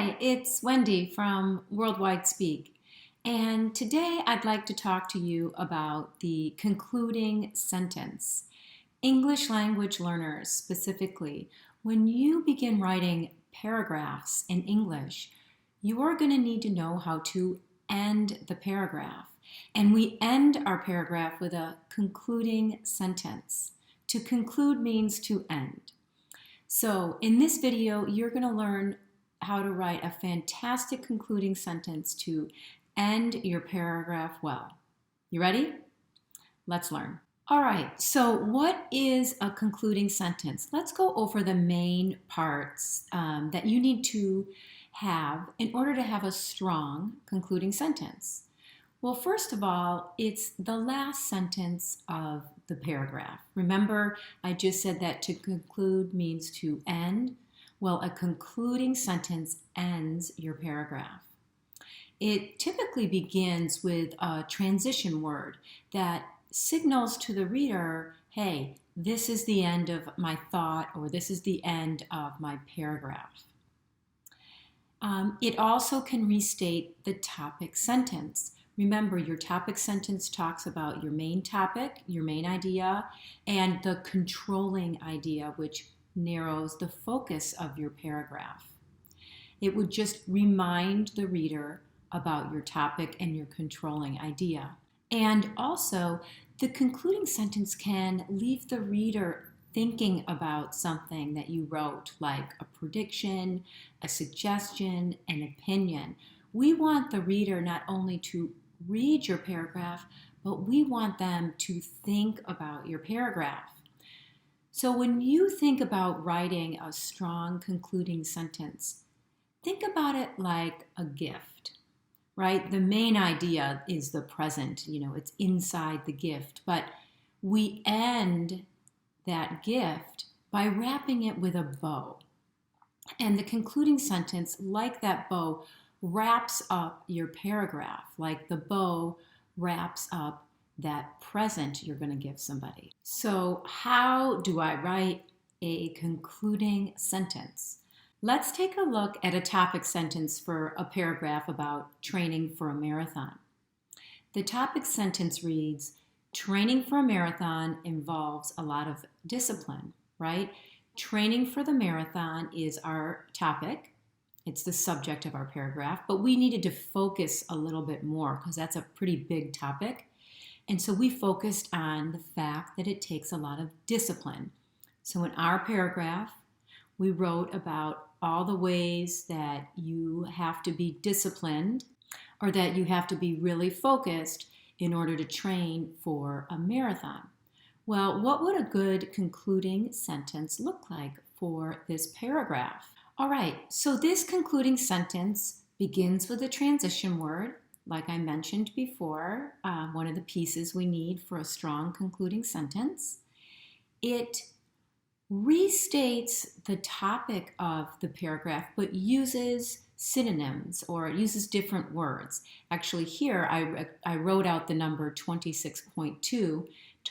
Hi, it's Wendy from Worldwide Speak, and today I'd like to talk to you about the concluding sentence. English language learners specifically, when you begin writing paragraphs in English, you are going to need to know how to end the paragraph. And we end our paragraph with a concluding sentence. To conclude means to end. So in this video, you're going to learn how to write a fantastic concluding sentence to end your paragraph well. You ready? Let's learn. All right, so what is a concluding sentence? Let's go over the main parts that you need to have in order to have a strong concluding sentence. Well, first of all, it's the last sentence of the paragraph. Remember, I just said that to conclude means to end. Well, a concluding sentence ends your paragraph. It typically begins with a transition word that signals to the reader, hey, this is the end of my thought, or this is the end of my paragraph. It also can restate the topic sentence. Remember, your topic sentence talks about your main topic, your main idea, and the controlling idea, which narrows the focus of your paragraph. It would just remind the reader about your topic and your controlling idea. And also, the concluding sentence can leave the reader thinking about something that you wrote, like a prediction, a suggestion, an opinion. We want the reader not only to read your paragraph, but we want them to think about your paragraph. So when you think about writing a strong concluding sentence, think about it like a gift, right? The main idea is the present, it's inside the gift, but we end that gift by wrapping it with a bow. And the concluding sentence, like that bow, wraps up your paragraph, like the bow wraps up that present you're going to give somebody. So how do I write a concluding sentence? Let's take a look at a topic sentence for a paragraph about training for a marathon. The topic sentence reads, training for a marathon involves a lot of discipline, right? Training for the marathon is our topic. It's the subject of our paragraph, but we needed to focus a little bit more because that's a pretty big topic. And so we focused on the fact that it takes a lot of discipline. So in our paragraph, we wrote about all the ways that you have to be disciplined or that you have to be really focused in order to train for a marathon. Well, what would a good concluding sentence look like for this paragraph? All right, so this concluding sentence begins with a transition word, like I mentioned before, one of the pieces we need for a strong concluding sentence. It restates the topic of the paragraph, but uses synonyms or uses different words. Actually, here I wrote out the number 26.2 to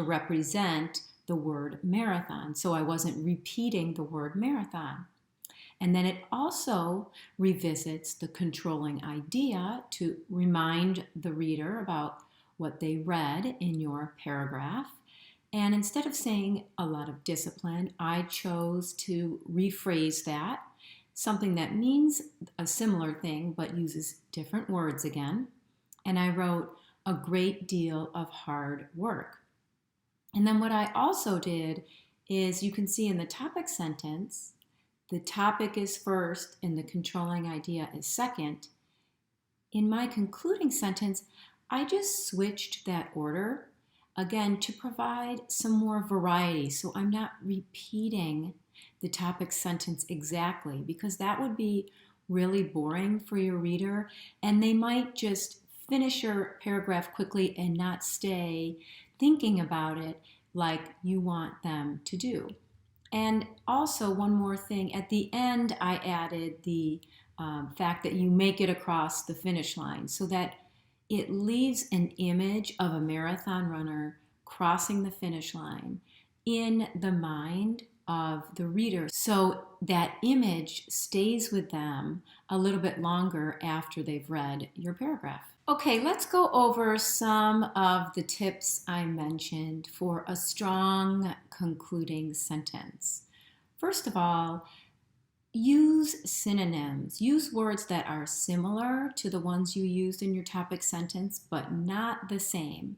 represent the word marathon, so I wasn't repeating the word marathon. And then it also revisits the controlling idea to remind the reader about what they read in your paragraph. And instead of saying a lot of discipline, I chose to rephrase that, something that means a similar thing but uses different words again. And I wrote a great deal of hard work. And then what I also did is, you can see in the topic sentence, the topic is first and the controlling idea is second. In my concluding sentence, I just switched that order, again, to provide some more variety. So I'm not repeating the topic sentence exactly, because that would be really boring for your reader, and they might just finish your paragraph quickly and not stay thinking about it like you want them to do. And also, one more thing, at the end I added the fact that you make it across the finish line so that it leaves an image of a marathon runner crossing the finish line in the mind of the reader so that image stays with them a little bit longer after they've read your paragraph. Okay, let's go over some of the tips I mentioned for a strong concluding sentence. First of all, use synonyms. Use words that are similar to the ones you used in your topic sentence, but not the same.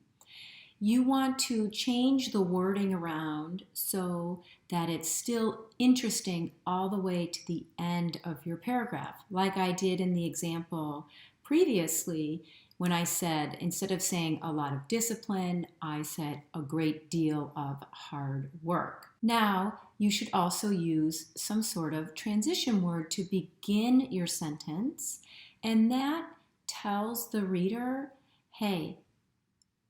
You want to change the wording around so that it's still interesting all the way to the end of your paragraph. Like I did in the example previously when I said, instead of saying a lot of discipline, I said a great deal of hard work. Now, you should also use some sort of transition word to begin your sentence, and that tells the reader, hey,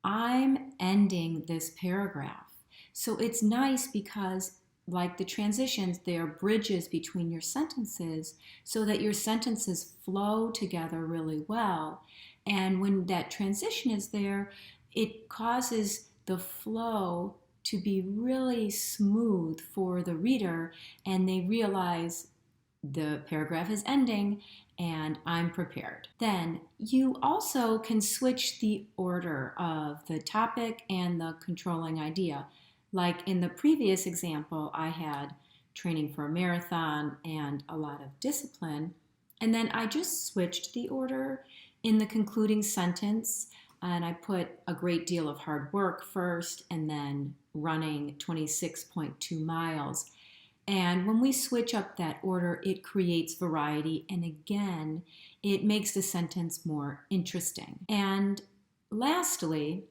I'm ending this paragraph. So it's nice because, like the transitions, they are bridges between your sentences so that your sentences flow together really well. And when that transition is there, it causes the flow to be really smooth for the reader, and they realize the paragraph is ending and I'm prepared. Then you also can switch the order of the topic and the controlling idea. Like in the previous example, I had training for a marathon and a lot of discipline. And then I just switched the order in the concluding sentence, and I put a great deal of hard work first and then running 26.2 miles. And when we switch up that order, it creates variety. And again, it makes the sentence more interesting. And lastly,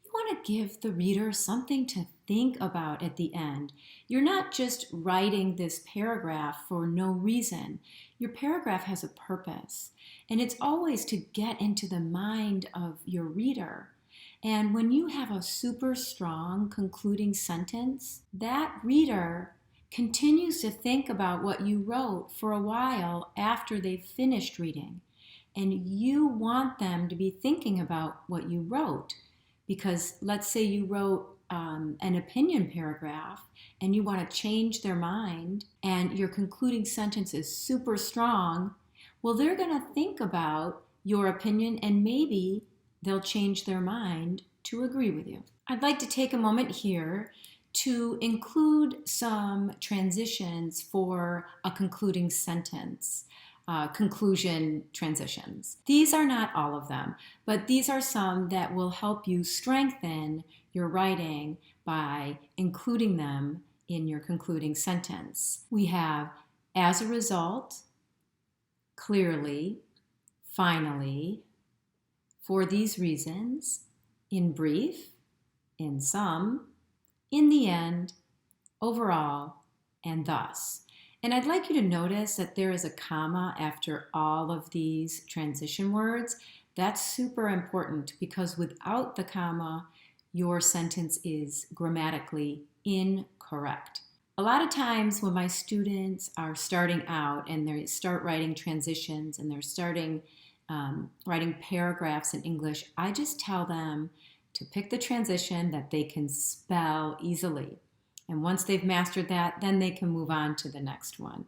you want to give the reader something to think about at the end. You're not just writing this paragraph for no reason. Your paragraph has a purpose, and it's always to get into the mind of your reader. And when you have a super strong concluding sentence, that reader continues to think about what you wrote for a while after they've finished reading. And you want them to be thinking about what you wrote. Because let's say you wrote an opinion paragraph and you want to change their mind and your concluding sentence is super strong, well, they're going to think about your opinion and maybe they'll change their mind to agree with you. I'd like to take a moment here to include some transitions for a concluding sentence, conclusion transitions. These are not all of them, but these are some that will help you strengthen your writing by including them in your concluding sentence. We have as a result, clearly, finally, for these reasons, in brief, in sum, in the end, overall, and thus. And I'd like you to notice that there is a comma after all of these transition words. That's super important because without the comma, your sentence is grammatically incorrect. A lot of times when my students are starting out and they start writing transitions and they're starting writing paragraphs in English, I just tell them to pick the transition that they can spell easily. And once they've mastered that, then they can move on to the next one.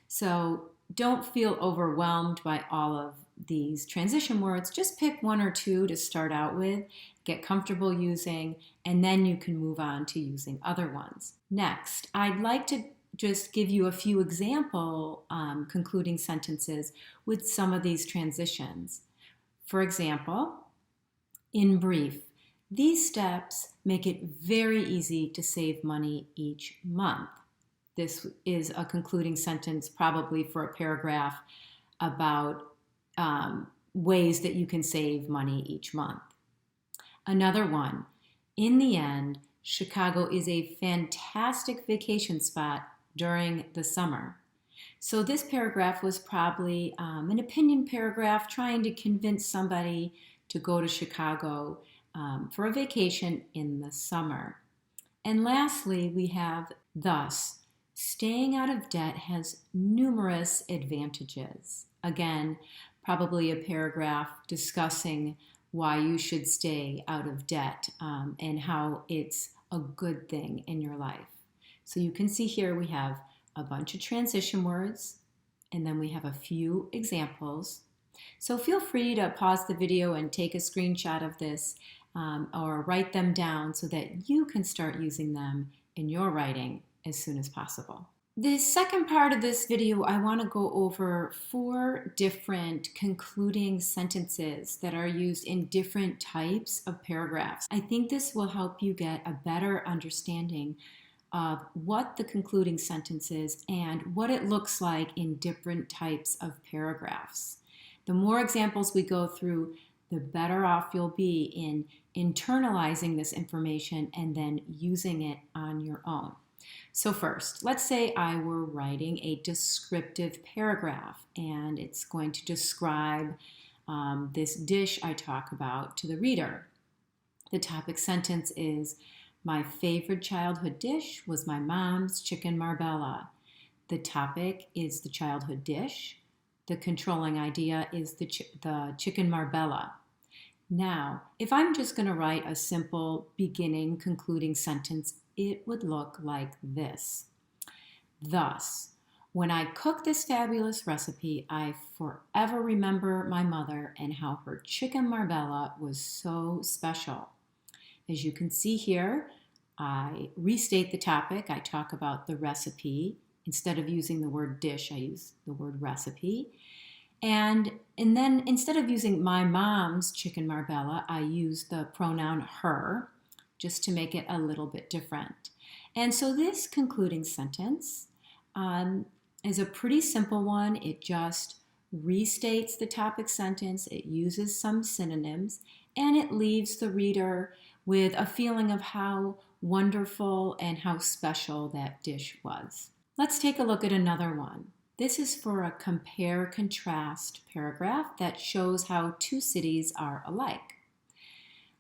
So don't feel overwhelmed by all of these transition words. Just pick one or two to start out with, get comfortable using, and then you can move on to using other ones. Next, I'd like to just give you a few example concluding sentences with some of these transitions. For example, in brief, these steps make it very easy to save money each month. This is a concluding sentence probably for a paragraph about ways that you can save money each month. Another one, in the end, Chicago is a fantastic vacation spot during the summer. So this paragraph was probably an opinion paragraph trying to convince somebody to go to Chicago for a vacation in the summer. And lastly, we have thus. Staying out of debt has numerous advantages. Again, probably a paragraph discussing why you should stay out of debt and how it's a good thing in your life. So you can see here we have a bunch of transition words, and then we have a few examples. So feel free to pause the video and take a screenshot of this or write them down so that you can start using them in your writing as soon as possible. The second part of this video, I want to go over 4 different concluding sentences that are used in different types of paragraphs. I think this will help you get a better understanding of what the concluding sentence is and what it looks like in different types of paragraphs. The more examples we go through, the better off you'll be in internalizing this information and then using it on your own. So first, let's say I were writing a descriptive paragraph and it's going to describe this dish I talk about to the reader. The topic sentence is, my favorite childhood dish was my mom's chicken marbella. The topic is the childhood dish. The controlling idea is the chicken marbella. Now, if I'm just going to write a simple beginning, concluding sentence, it would look like this. Thus, when I cook this fabulous recipe, I forever remember my mother and how her chicken marbella was so special. As you can see here, I restate the topic. I talk about the recipe. Instead of using the word dish, I use the word recipe. And then instead of using my mom's chicken marbella, I use the pronoun her, just to make it a little bit different. And so this concluding sentence is a pretty simple one. It just restates the topic sentence, it uses some synonyms, and it leaves the reader with a feeling of how wonderful and how special that dish was. Let's take a look at another one. This is for a compare-contrast paragraph that shows how 2 cities are alike.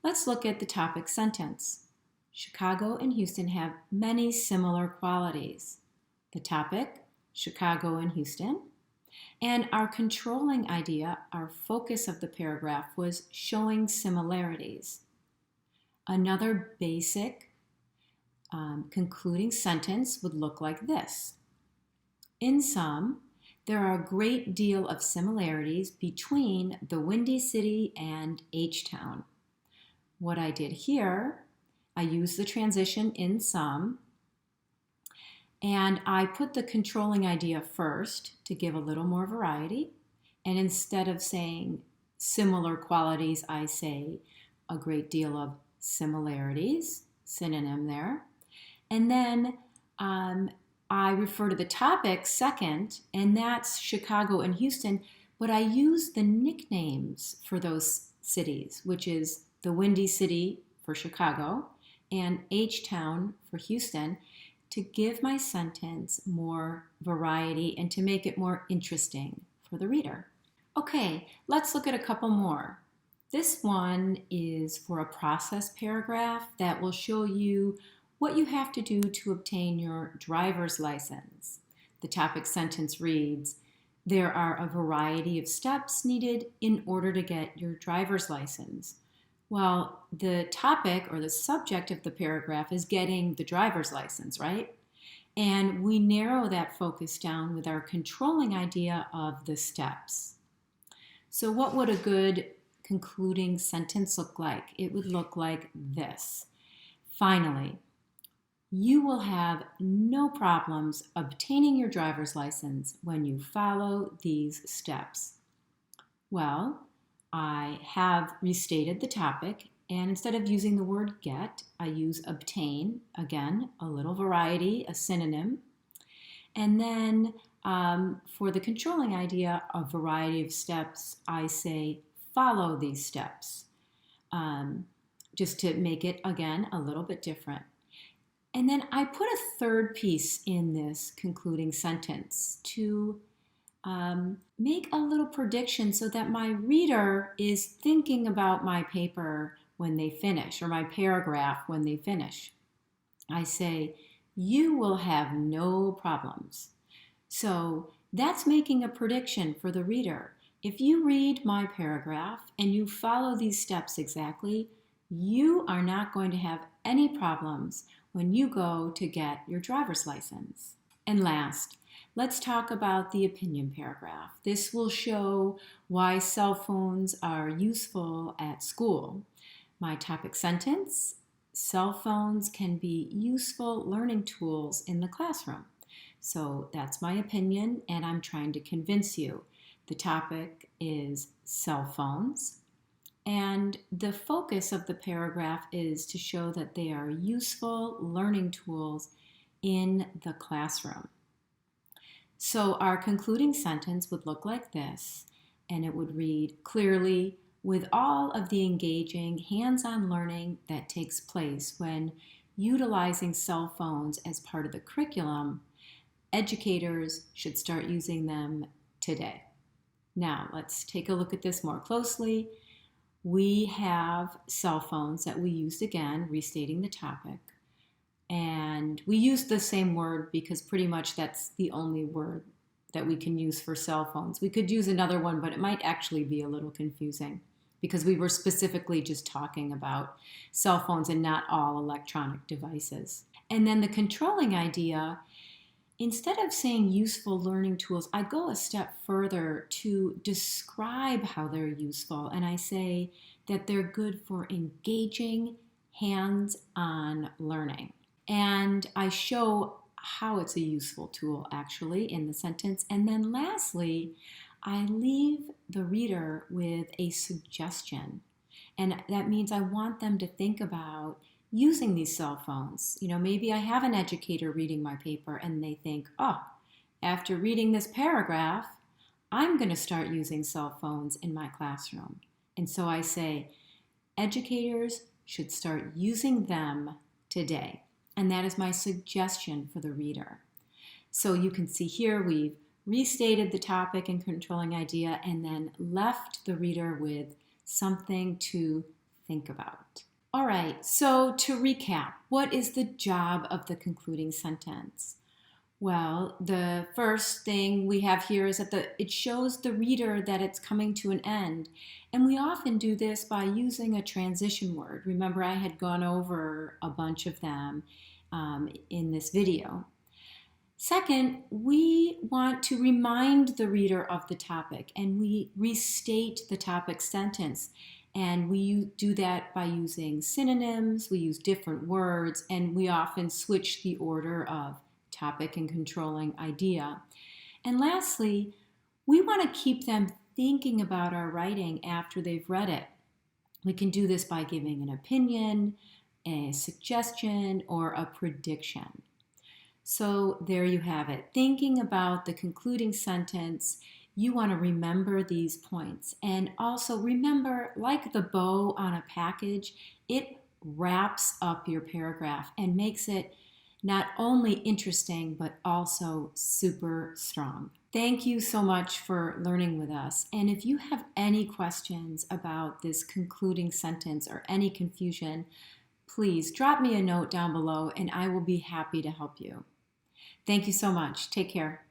Let's look at the topic sentence. Chicago and Houston have many similar qualities. The topic, Chicago and Houston. And our controlling idea, our focus of the paragraph, was showing similarities. Another basic concluding sentence would look like this. In sum, there are a great deal of similarities between the Windy City and H-Town. What I did here, I used the transition in sum, and I put the controlling idea first to give a little more variety. And instead of saying similar qualities, I say a great deal of similarities, synonym there. And then I refer to the topic second, and that's Chicago and Houston, but I use the nicknames for those cities, which is the Windy City for Chicago and H-Town for Houston, to give my sentence more variety and to make it more interesting for the reader. Okay, let's look at a couple more. This one is for a process paragraph that will show you what you have to do to obtain your driver's license. The topic sentence reads, there are a variety of steps needed in order to get your driver's license. Well, the topic or the subject of the paragraph is getting the driver's license, right? And we narrow that focus down with our controlling idea of the steps. So what would a good concluding sentence look like? It would look like this. Finally, you will have no problems obtaining your driver's license when you follow these steps. Well, I have restated the topic, and instead of using the word get, I use obtain. Again, a little variety, a synonym. And then for the controlling idea, a variety of steps, I say follow these steps, just to make it, again, a little bit different. And then I put a third piece in this concluding sentence to make a little prediction so that my reader is thinking about my paper when they finish, or my paragraph when they finish. I say, you will have no problems. So that's making a prediction for the reader. If you read my paragraph and you follow these steps exactly, you are not going to have any problems when you go to get your driver's license. And last, let's talk about the opinion paragraph. This will show why cell phones are useful at school. My topic sentence: cell phones can be useful learning tools in the classroom. So that's my opinion, and I'm trying to convince you. The topic is cell phones, and the focus of the paragraph is to show that they are useful learning tools in the classroom. So our concluding sentence would look like this, and it would read clearly: with all of the engaging hands-on learning that takes place when utilizing cell phones as part of the curriculum, educators should start using them today. Now, let's take a look at this more closely. We have cell phones that we used again, restating the topic. And we used the same word because pretty much that's the only word that we can use for cell phones. We could use another one, but it might actually be a little confusing because we were specifically just talking about cell phones and not all electronic devices. And then the controlling idea, instead of saying useful learning tools, I go a step further to describe how they're useful. And I say that they're good for engaging hands-on learning. And I show how it's a useful tool actually in the sentence. And then lastly, I leave the reader with a suggestion. And that means I want them to think about using these cell phones. Maybe I have an educator reading my paper and they think, oh, after reading this paragraph, I'm going to start using cell phones in my classroom. And so I say, educators should start using them today. And that is my suggestion for the reader. So you can see here we've restated the topic and controlling idea and then left the reader with something to think about. All right, so to recap, what is the job of the concluding sentence? Well, the first thing we have here is that it shows the reader that it's coming to an end. And we often do this by using a transition word. Remember, I had gone over a bunch of them in this video. Second, we want to remind the reader of the topic, and we restate the topic sentence. And we do that by using synonyms, we use different words, and we often switch the order of topic and controlling idea. And lastly, we want to keep them thinking about our writing after they've read it. We can do this by giving an opinion, a suggestion, or a prediction. So there you have it. Thinking about the concluding sentence, you want to remember these points. And also remember, like the bow on a package, it wraps up your paragraph and makes it not only interesting, but also super strong. Thank you so much for learning with us. And if you have any questions about this concluding sentence or any confusion, please drop me a note down below and I will be happy to help you. Thank you so much. Take care.